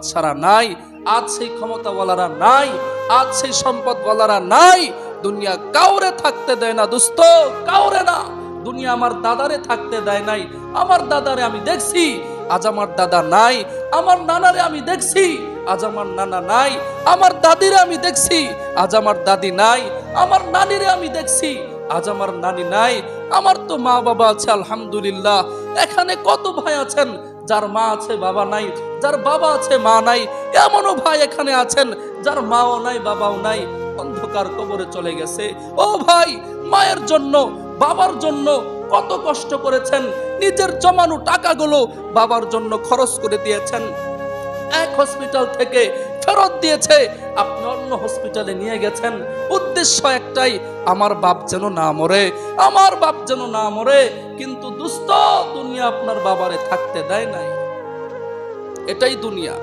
ছাড়া নাই, আজ সেই ক্ষমতাওয়ালারা নাই, আজ সেই সম্পদওয়ালারা নাই। দুনিয়া কাউরে থাকতে দেয় না দোস্ত, কাউরে না। দুনিয়া আমার দাদারে থাকতে দেয় নাই। আমার দাদারে আমি দেখছি, আজ আমার দাদা নাই। আমার নানারে আমি দেখছি, আজ আমার নানা নাই। আমার দাদিরে আমি দেখছি, আজ আমার দাদি নাই। আমার নানিরে আমি দেখছি, আজ আমার নানি নাই। আমার তো মা বাবা আছে আলহামদুলিল্লাহ। এখানে কত ভাই আছেন যার মা আছে বাবা নাই, যার বাবা আছে মা নাই। এমনও ভাই এখানে আছেন যার মাও নাই বাবাও নাই, অন্ধকার কবরে চলে গেছে। ও ভাই, মায়ের জন্য বাবার জন্য কত কষ্ট করেছেন, নিজের জমানো টাকাগুলো বাবার জন্য খরচ করে দিয়েছেন। এক হসপিটাল থেকে ফেরত দিয়েছে, আপনি অন্য হসপিটালে নিয়ে গেছেন। উদ্দেশ্য একটাই, আমার বাপ যেন না মরে, আমার বাপ যেন না মরে। কিন্তু দুস্থ দুনিয়া আপনার বাবারে থাকতে দেয় নাই। এটাই দুনিয়া।